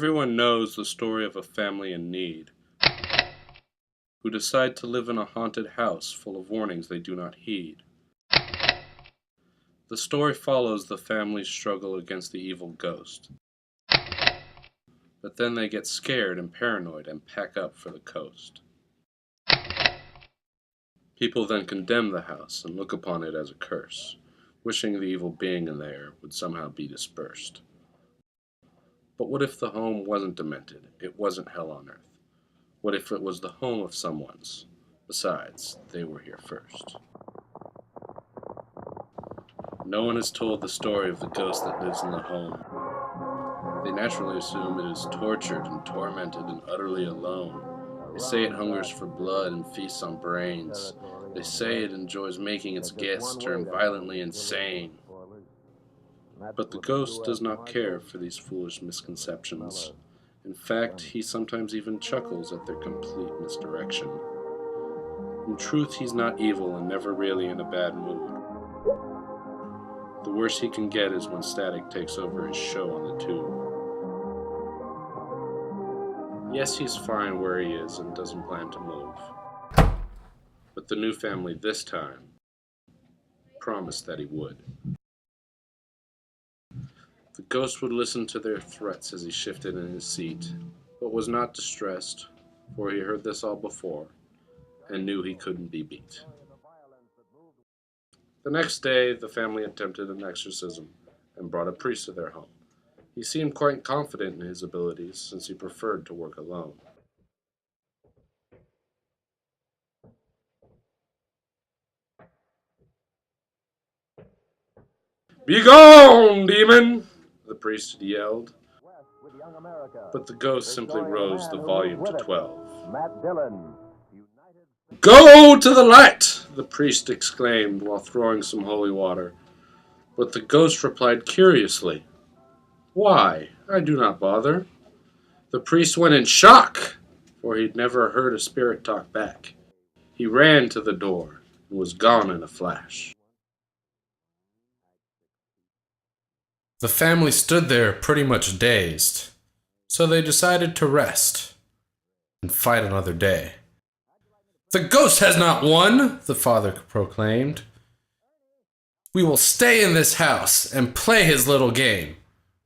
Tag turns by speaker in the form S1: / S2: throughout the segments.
S1: Everyone knows the story of a family in need, who decide to live in a haunted house full of warnings they do not heed. The story follows the family's struggle against the evil ghost. But then they get scared and paranoid and pack up for the coast. People then condemn the house and look upon it as a curse, wishing the evil being in there would somehow be dispersed. But what if the home wasn't demented? It wasn't hell on earth. What if it was the home of someone's? Besides, they were here first. No one has told the story of the ghost that lives in the home. They naturally assume it is tortured and tormented and utterly alone. They say it hungers for blood and feasts on brains. They say it enjoys making its guests turn violently insane. But the ghost does not care for these foolish misconceptions. In fact, he sometimes even chuckles at their complete misdirection. In truth, he's not evil and never really in a bad mood. The worst he can get is when static takes over his show on the tube. Yes, he's fine where he is and doesn't plan to move. But the new family this time promised that he would. The ghost would listen to their threats as he shifted in his seat, but was not distressed, for he heard this all before, and knew he couldn't be beat. The next day, the family attempted an exorcism, and brought a priest to their home. He seemed quite confident in his abilities, since he preferred to work alone. "Begone, demon!" the priest yelled, but the ghost simply rose the volume to 12. "Go to the light!" the priest exclaimed while throwing some holy water, but the ghost replied curiously, "Why, I do not bother." The priest went in shock, for he'd never heard a spirit talk back. He ran to the door and was gone in a flash. The family stood there pretty much dazed, so they decided to rest and fight another day. "The ghost has not won," the father proclaimed. "We will stay in this house and play his little game.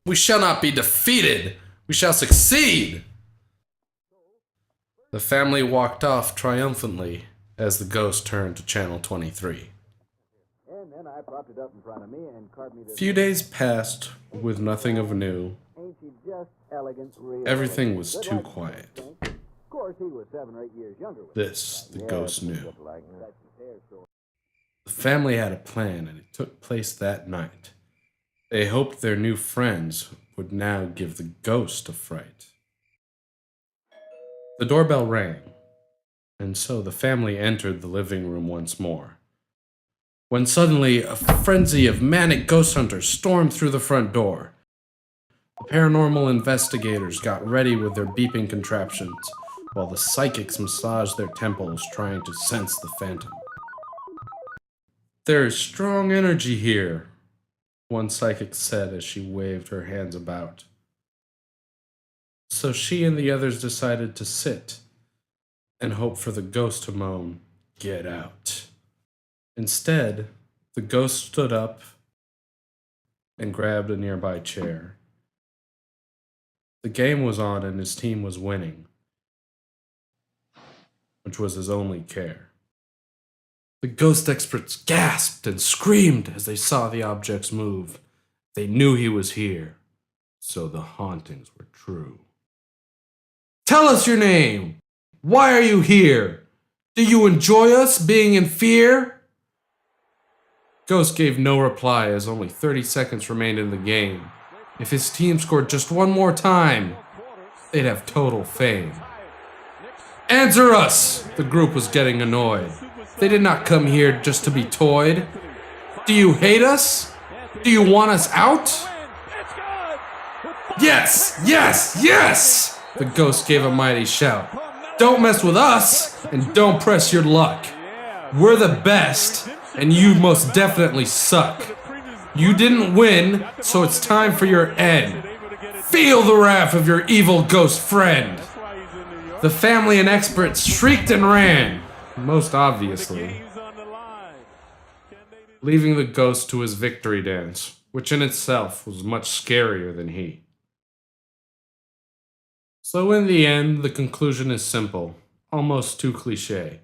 S1: We shall not be defeated. We shall succeed." The family walked off triumphantly as the ghost turned to Channel 23. A few days passed with nothing of new. Everything was too quiet. This, the ghost knew. The family had a plan, and it took place that night. They hoped their new friends would now give the ghost a fright. The doorbell rang, and so the family entered the living room once more, when suddenly a frenzy of manic ghost hunters stormed through the front door. The paranormal investigators got ready with their beeping contraptions, while the psychics massaged their temples trying to sense the phantom. "There is strong energy here," one psychic said as she waved her hands about. So she and the others decided to sit and hope for the ghost to moan, "Get out." Instead, the ghost stood up and grabbed a nearby chair. The game was on and his team was winning, which was his only care. The ghost experts gasped and screamed as they saw the objects move. They knew he was here, so the hauntings were true. "Tell us your name! Why are you here? Do you enjoy us being in fear?" Ghost gave no reply as only 30 seconds remained in the game. If his team scored just one more time, they'd have total fame. "Answer us!" The group was getting annoyed. They did not come here just to be toyed. "Do you hate us? Do you want us out?" "Yes! Yes! Yes!" The ghost gave a mighty shout. "Don't mess with us, and don't press your luck. We're the best, and you most definitely suck. You didn't win, so it's time for your end.
S2: Feel the wrath of your evil ghost friend. The family and experts shrieked and ran, most obviously, leaving the ghost to his victory dance, which in itself was much scarier than he. So in the end, the conclusion is simple, almost too cliché.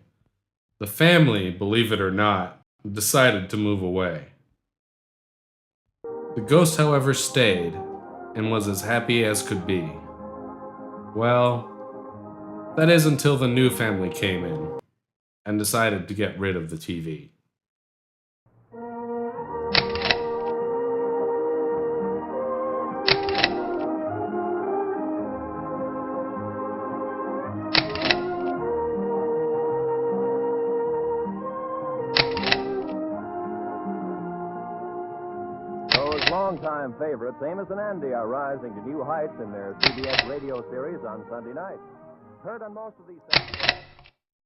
S2: The family, believe it or not, decided to move away. The ghost, however, stayed, and was as happy as could be. Well, that is until the new family came in, and decided to get rid of the TV.
S3: Longtime favorites Amos and Andy are rising to new heights in their CBS radio series on Sunday night. Heard on most of these...